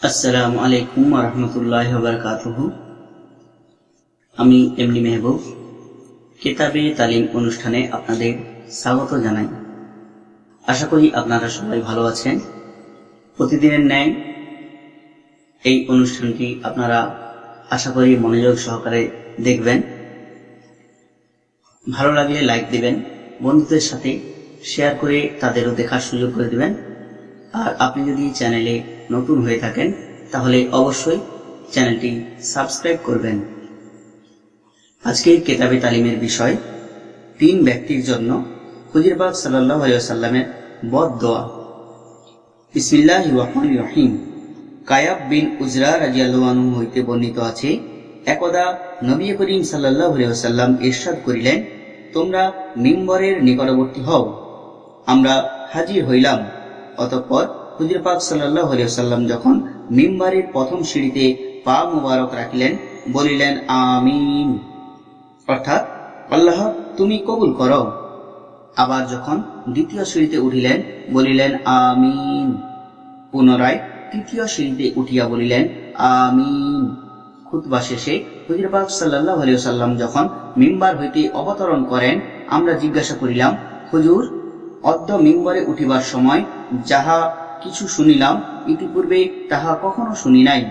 আসসালামু আলাইকুম ওয়া রাহমাতুল্লাহি ওয়া বারাকাতুহু। আমি এমডি মেহবুব কিতাবে তালিম অনুষ্ঠানে আপনাদের স্বাগত জানাই। আশা করি আপনারা সবাই ভালো আছেন। প্রতিদিনের ন্যায় এই অনুষ্ঠানটি আপনারা আশা করি মনোযোগ সহকারে দেখবেন। ভালো লাগলে লাইক দিবেন, বন্ধুদের সাথে শেয়ার করে তাদেরও দেখার সুযোগ করে দিবেন। আর আপনি যদি চ্যানেলে নতুন হয়ে থাকেন তাহলে অবশ্যই চ্যানেলটি সাবস্ক্রাইব করবেন। আজকে কিতাবে তালিমের বিষয় 3 ব্যক্তির জন্য হুজুর পাক সাল্লাল্লাহু আলাইহি ওয়াসাল্লামের বদদোয়া। বিসমিল্লাহির রহমানির রহিম। কায়াব বিন উজরা রাদিয়াল্লাহু আনহু হইতে বর্ণিত আছে, একদা নবী করিম সাল্লাল্লাহু আলাইহি ওয়াসাল্লাম ইরশাদ করিলেন, তোমরা মিম্বরের নিকটবর্তী হও। আমরা হাজির হইলাম। অতঃপর হুজুর পাক সাল্লাল্লাহু আলাইহি ওয়াসাল্লাম যখন মিম্বারের প্রথম সিঁড়িতে পা মুবারক রাখিলেন, বলিলেন আমিন, অর্থাৎ আল্লাহ তুমি কবুল করো। আবার যখন দ্বিতীয় সিঁড়িতে উঠিলেন, বলিলেন আমিন। পুনরায় তৃতীয় সিঁড়িতে উঠিয়া বলিলেন আমিন। খুতবা শেষে হুজুর পাক সাল্লাল্লাহু আলাইহি ওয়াসাল্লাম যখন মিম্বার হইতে অবতরণ করেন, আমরা জিজ্ঞাসা করিলাম, হুজুর, অদ্য মিম্বরে উঠিবার সময় যাহা কিছু শুনিলাম, ইতিপূর্বে তাহা কখনো শুনি নাই।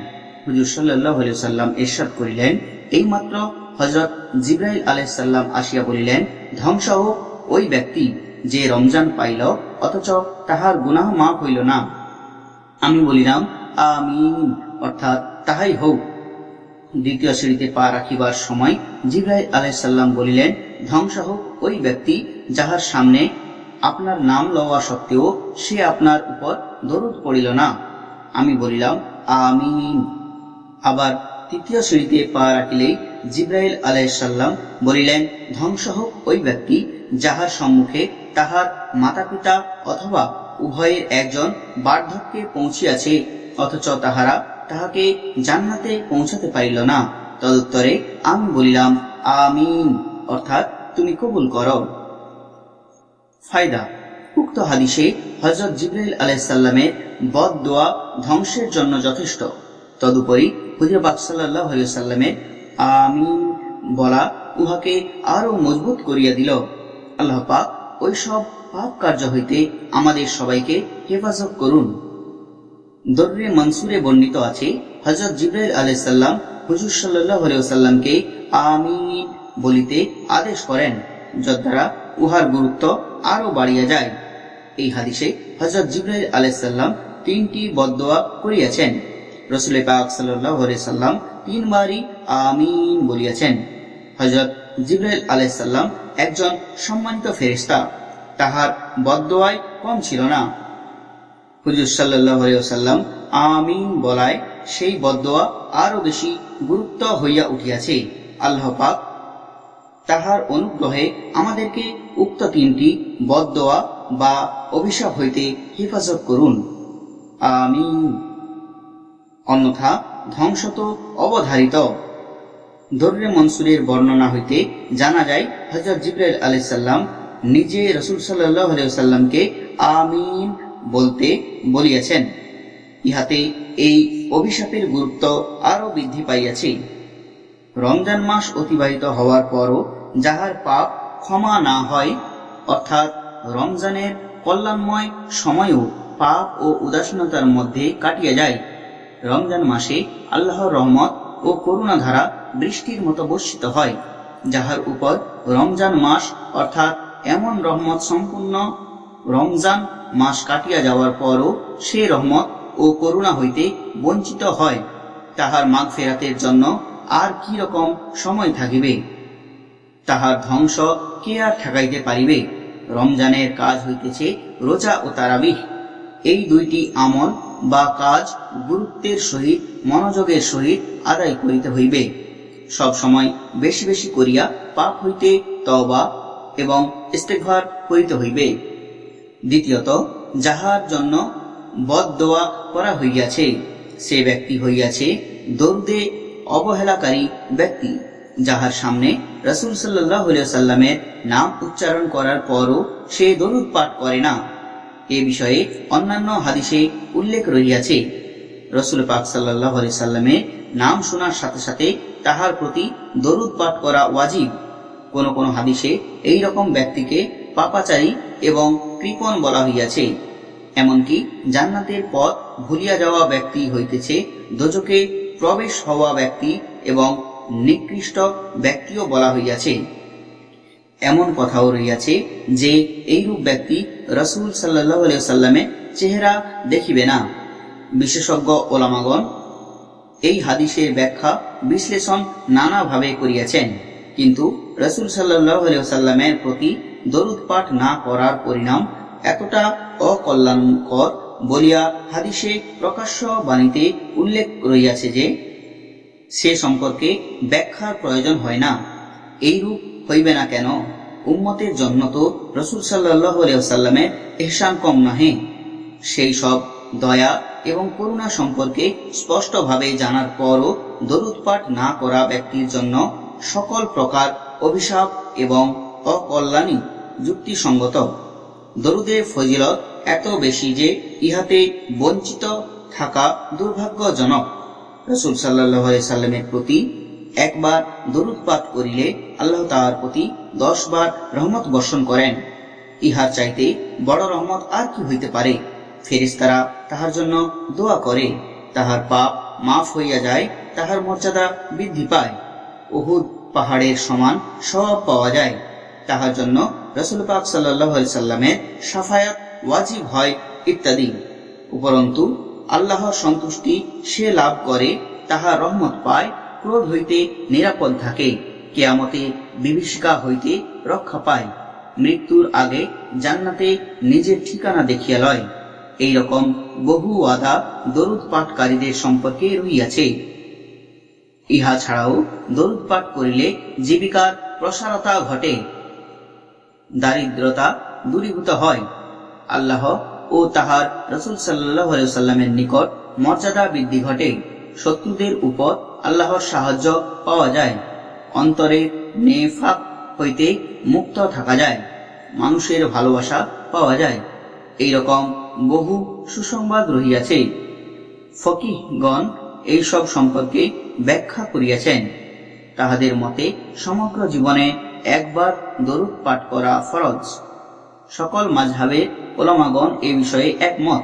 হুজুর সাল্লাল্লাহু আলাইহি ওয়াসাল্লাম ইরশাদ করিলেন, এইমাত্র হযরত জিবরাইল আলাইহিস সালাম আসিয়া বলিলেন, ধ্বংস হোক ওই ব্যক্তি যে রমজান পাইল অথচ তাহার গুনাহ মাফ হইল না। আমি বলিলাম আমিন, অর্থাৎ তাহাই হোক। দ্বিতীয় সিঁড়িতে পা রাখিবার সময় জিবরাইল আলাইহিস সালাম বলিলেন, ধ্বংস হোক ওই ব্যক্তি যাহার সামনে আপনার নাম লওয়া সত্ত্বেও সে আপনার উপর দরুদ পড়িল না। আমি বলিলাম আমিন। আবার তৃতীয় সিঁড়িতে পা রাখিলেই জিবরাইল আলাইহিস সালাম বলিলেন, ধ্বংস হোক ওই ব্যক্তি যাহার সম্মুখে তাহার মাতা পিতা অথবা উভয়ের একজন বার্ধক্যে পৌঁছিয়াছে অথচ তাহারা তাহাকে জান্নাতে পৌঁছাতে পারিল না। তদুত্তরে আমি বলিলাম আমিন, অর্থাৎ তুমি কবুল করো। ফায়দা: উক্ত হাদিসে হযরত জিবরাইল আলাইহিস সালামের বদদোয়া ধ্বংসের জন্য যথেষ্ট। তদুপরি হুজুর পাক সাল্লাল্লাহু আলাইহি ওয়াসাল্লামের আমিন বলা উহাকে আরো মজবুত করিয়া দিল। আল্লাহ পাক ওই সব পাপ কার্য হইতে আমাদের সবাইকে হেফাজত করুন। দররে মনসুরে বর্ণিত আছে, হযরত জিবরাইল আলাইহিস সালাম হুজুর সাল্লাল্লাহু আলাইহি ওয়াসাল্লামকে আমিন বলিতে আদেশ করেন, যদ্বারা উহার গুরুত্ব আরো বাড়িয়া যায়। এই হাদিসে হযরত জিবরাইল আলাইহিস সালাম 3টি বদদোয়া করিয়াছেন। রাসূল পাক সাল্লাল্লাহু আলাইহি সাল্লাম 3 বারই আমিন বলিয়াছেন। হযরত জিবরাইল আলাইহিস সালাম একজন সম্মানিত ফেরেশতা, তাহার বদদোয়ায় কম ছিল না। হুজুর সাল্লাল্লাহু আলাইহি ওয়াসাল্লাম আমিন বলায় সেই বদদোয়া আরো বেশি গুরুত্ব হইয়া উঠিয়াছে। আল্লাহ পাক তাহার অনুগ্রহে আমাদেরকে উক্ত 3টি বদদোয়া বা অভিশাপ হইতে হেফাজত করুন, আমিন। অন্যথা ধ্বংস তো অবধারিত। দররে মনসুরের বর্ণনা হইতে জানা যায়, হযরত জিবরাইল আলাইহিস সালাম নিজে রাসূল সাল্লাল্লাহু আলাইহি ওয়াসাল্লামকে আমিন বলতে বলিয়াছেন। ইহাতে এই অভিশাপের গুরুত্ব আরো বৃদ্ধি পাইয়াছে। রমজান মাস অতিবাহিত হওয়ার পরও যাহার পাপ ক্ষমা না হয়, অর্থাৎ রমজানের কল্যাণময় সময়ও পাপ ও উদাসীনতার মধ্যে কাটিয়া যায়। রমজান মাসে আল্লাহর রহমত ও করুণা ধারা বৃষ্টির মতো বর্ষিত হয়, যাহার উপর রমজান মাস অর্থাৎ এমন রহমত সম্পূর্ণ রমজান মাস কাটিয়া যাওয়ার পরও সে রহমত ও করুণা হইতে বঞ্চিত হয়, তাহার মাগফিরাতের জন্য আর কি রকম সময় থাকিবে? তাহার ধ্বংস কে আর ঠেকাইতে পারিবে? রমজানের কাজ হইতেছে রোজা ও তারাবিহ। এই 2টি আমল বা কাজ গুরুত্বের সহিত মনোযোগের সহিত আদায় করিতে হইবে। সব সময় বেশি বেশি করিয়া পাপ হইতে তওবা এবং ইস্তেগফার করিতে হইবে। দ্বিতীয়ত, যাহার জন্য বদদোয়া করা হইয়াছে সে ব্যক্তি হইয়াছে দরুদে অবহেলাকারী ব্যক্তি, যাহার সামনে রাসূল সাল্লাল্লাহু আলাইহি ওয়াসাল্লামের নাম উচ্চারণ করার পরও সে দরুদ পাঠ করে না। এ বিষয়ে অন্যান্য হাদিসে উল্লেখ রহিয়াছে। রাসূল পাক সাল্লাল্লাহু আলাইহি সাল্লামের নাম শোনার সাথে সাথে তাহার প্রতি দরুদ পাঠ করা ওয়াজিব। কোন কোন হাদিসে এই রকম ব্যক্তিকে পাপাচারী এবং কৃপণ বলা হইয়াছে। এমনকি জান্নাতের পথ ভুলিয়া যাওয়া ব্যক্তি হইতেছে দোজখে প্রবেশ হওয়া ব্যক্তি এবং নিকৃষ্ট ব্যক্তিও বলা হইয়াছে। এমন কথাও রইয়াছে যে এইরূপ ব্যক্তি রাসূল সাল্লাল্লাহু আলাইহি ওয়াসাল্লামের চেহারা দেখিবে না। বিশেষজ্ঞ ওলামাগণ এই হাদিসের ব্যাখ্যা বিশ্লেষণ নানাভাবে করিয়াছেন, কিন্তু রাসূল সাল্লাল্লাহু আলাইহি ওয়াসাল্লামের প্রতি দরুদ পাঠ না করার পরিণাম এতটা অকল্যাণকর বলিয়া হাদিসে প্রকাশ্য বাণীতে উল্লেখ রইয়াছে যে সে সম্পর্কে ব্যাখ্যার প্রয়োজন হয় না। এইরূপ হইবে না কেন? উম্মতের জন্য তো রাসূল সাল্লাল্লাহু আলাইহি ওয়াসাল্লামের ইহসান কম নহে। সেই সব দয়া এবং করুণা সম্পর্কে স্পষ্টভাবে জানার পরও দরুদ পাঠ না করা ব্যক্তির জন্য সকল প্রকার অভিশাপ এবং অকল্যাণই যুক্তিসঙ্গত। দরুদের ফজিলত এত বেশি যে ইহাতে বঞ্চিত থাকা দুর্ভাগ্যজনক। রাসূল সাল্লাল্লাহু আলাইহি সাল্লামের প্রতি একবার দরুদ পাঠ করিলে আল্লাহ তাআলার প্রতি 10 বার রহমত বর্ষণ করেন। ইহার চাইতে বড় রহমত আর কি হইতে পারে? ফেরেশতারা তাহার জন্য দোয়া করে, তাহার পাপ মাফ হইয়া যায়, তাহার মর্যাদা বৃদ্ধি পায়, উহুদ পাহাড়ের সমান সওয়াব পাওয়া যায়, তাহার জন্য রাসূল পাক সাল্লাল্লাহু আলাইহি সাল্লামের শাফায়াত ওয়াজিব হয় ইত্যাদি। উপরন্তু আল্লাহর সন্তুষ্টি সে লাভ করে, তাহার রহমত পায়, ক্রোধ হইতে নিরাপদ থাকে, কিয়ামতে বিভীষিকা হইতে রক্ষা পায়, মৃত্যুর আগে জান্নাতে নিজের ঠিকানা দেখিয়া লয়। এইরকম বহু ওয়াদা দরুদ পাঠকারীদের সম্পর্কে রহিয়াছে। ইহা ছাড়াও দরুদ পাঠ করিলে জীবিকার প্রসারতা ঘটে, দারিদ্রতা দূরীভূত হয়, আল্লাহ ও তাহার রাসূল সাল্লাল্লাহু আলাইহি ওয়াসাল্লামের নিকট মর্যাদা বৃদ্ধি ঘটে, শত্রুদের উপর আল্লাহর সাহায্য পাওয়া যায়, অন্তরের নেফাক হইতে মুক্ত থাকা যায়, মানুষের ভালোবাসা পাওয়া যায়। এইরকম বহু সুসংবাদ রহিয়াছে। ফকিহগণ এইসব সম্পর্কে ব্যাখ্যা করিয়াছেন। তাহাদের মতে সমগ্র জীবনে একবার দরুদ পাঠ করা ফরজ। সকল মাযহাবের উলামাগণ এ বিষয়ে একমত।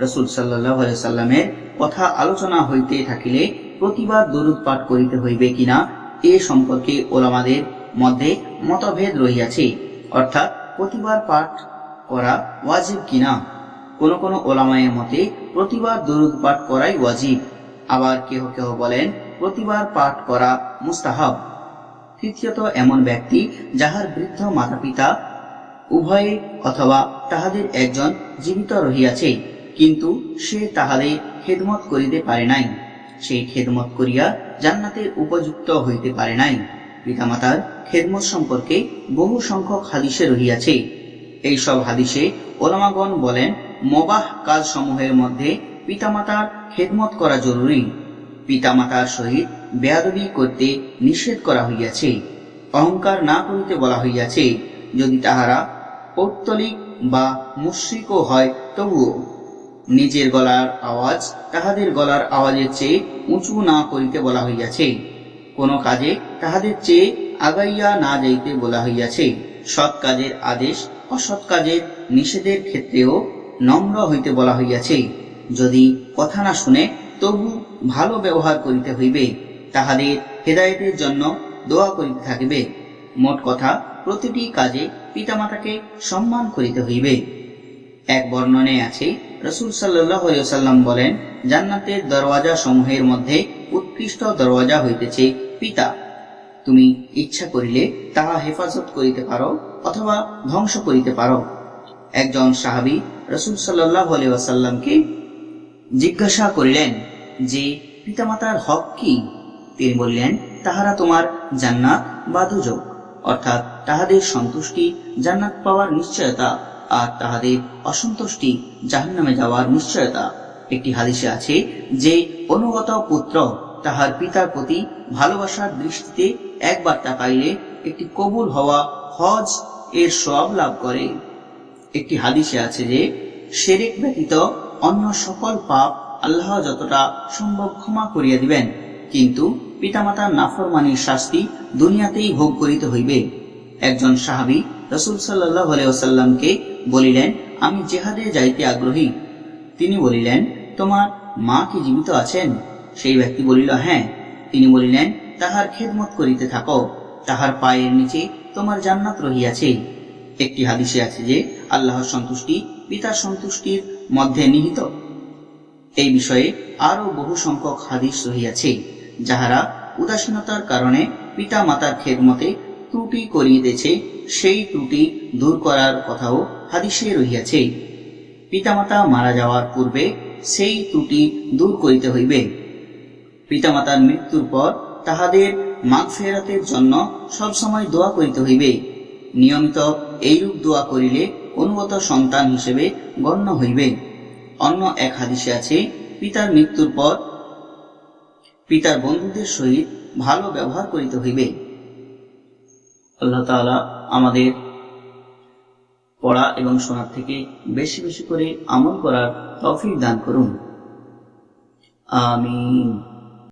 রাসূল সাল্লাল্লাহু আলাইহি সাল্লামের কথা আলোচনা হইতে থাকিলে প্রতিবার দরুদ পাঠ করিতে হইবে কিনা এ সম্পর্কে উলামাদের মধ্যে মতভেদ রহিয়াছে, অর্থাৎ প্রতিবার পাঠ করা ওয়াজিব কিনা। কোন কোন উলামায়ের মতে প্রতিবার দরুদ পাঠ করাই ওয়াজিব, আবার কেহ কেহ বলেন প্রতিবার পাঠ করা মুস্তাহাব। তৃতীয়ত এমন ব্যক্তি যাহার বৃদ্ধ মাতা পিতা উভয়ে অথবা তাহাদের একজন জীবিত রহিয়াছে, কিন্তু সে তাহাদের খেদমত করিতে পারে নাই, সেই খেদমত করিয়া জান্নাতের উপযুক্ত হইতে পারে নাই। পিতামাতার খেদমত সম্পর্কে বহু সংখ্যক হাদিসে রহিয়াছে। এই সব হাদিসে উলামাগণ বলেন মুবাহ কাজ সমূহের মধ্যে পিতামাতার খেদমত করা জরুরি। পিতামাতার সহিত বেয়াদবি করতে নিষেধ করা হইয়াছে, অহংকার না করিতে বলা হইয়াছে, যদি তাহারা পৌত্তলিক বা মুশরিকও হয় তবুও। নিজের গলার আওয়াজ তাহাদের গলার আওয়াজের চেয়ে উঁচু না করিতে বলা হইয়াছে, কোন কাজে তাহাদের চেয়ে আগাইয়া না যাইতে বলা হইয়াছে। সৎ কাজের আদেশ অসৎ কাজের নিষেধের ক্ষেত্রেও নম্র হইতে বলা হইয়াছে। যদি কথা না শুনে তবু ভালো ব্যবহার করিতে হইবে, তাহাদের হেদায়েতের জন্য দোয়া করিতে থাকিবে। মোট কথা প্রতিটি কাজে পিতামাতাকে সম্মান করিতে হইবে। এক বর্ণনায় আছে রাসূল সাল্লাল্লাহু আলাইহি ওয়াসাল্লাম বলেন, জান্নাতের দরওয়াজা সমূহের মধ্যে উৎকৃষ্ট দরওয়াজা হইতেছে পিতা। তুমি ইচ্ছা করিলে তাহা হেফাজত করিতে পারো অথবা ধ্বংস করিতে পারো। একজন সাহাবী রাসূল সাল্লাল্লাহু আলাইহি ওয়াসাল্লামকে জিজ্ঞাসা করিলেন যে পিতামাতার হক কি? তিনি বললেন, তাহারা তোমার জান্নাত বা দুজক, অর্থাৎ তাহাদের সন্তুষ্টি জান্নাত পাওয়ার নিশ্চয়তা আর তাহাদের অসন্তুষ্টি জাহান্নামে যাওয়ার নিশ্চয়তা। একটি হাদিসে আছে যে অনুগত পুত্র তাহার পিতার প্রতি ভালোবাসার দৃষ্টিতে একবার তাকাইলে একটি কবুল হওয়া হজ এর সওয়াব লাভ করে। একটি হাদিসে আছে যে শিরক ব্যতীত অন্য সকল পাপ আল্লাহ যতটা সম্ভব ক্ষমা করিয়া দিবেন, কিন্তু পিতামাতার নাফরমানির শাস্তি দুনিয়াতেই ভোগ করিতে হইবে। একজন সাহাবী রাসূল সাল্লাল্লাহু আলাইহি ওয়াসাল্লামকে বলিলেন, আমি জিহাদে যাইতে আগ্রহী। তিনি বলিলেন, তোমার মা কি জীবিত আছেন? সেই ব্যক্তি বলিল, হ্যাঁ। তিনি বলিলেন, তাহার খেদমত করিতে থাকো, তাহার পায়ের নিচে তোমার জান্নাত রহিয়াছে। একটি হাদিসে আছে যে আল্লাহর সন্তুষ্টি পিতার সন্তুষ্টির মধ্যে নিহিত। এই বিষয়ে আরো বহু সংখ্যক হাদিস রহিয়াছে, যাহারা উদাসীনতার কারণে পিতা মাতার খেদমতে ত্রুটি করিতেছে, সেই ত্রুটি দূর করার কথাও হাদিসে রহিয়াছে। পিতামাতা মারা যাওয়ার পূর্বে সেই ত্রুটি দূর করিতে হইবে। পিতামাতার মৃত্যুর পর তাহাদের মাগফিরাতের জন্য সবসময় দোয়া করিতে হইবে। নিয়মিত এইরূপ দোয়া করিলে অনুগত সন্তান হিসেবে গণ্য হইবে। অন্য এক হাদিসে আছে, পিতার মৃত্যুর পর পিতার বন্ধুদের সহিত ভালো ব্যবহার করিতে হইবে। আল্লাহ তাআলা আমাদের পড়া এবং শোনার থেকে বেশি বেশি করে আমল করার তৌফিক দান করুন। আমিন।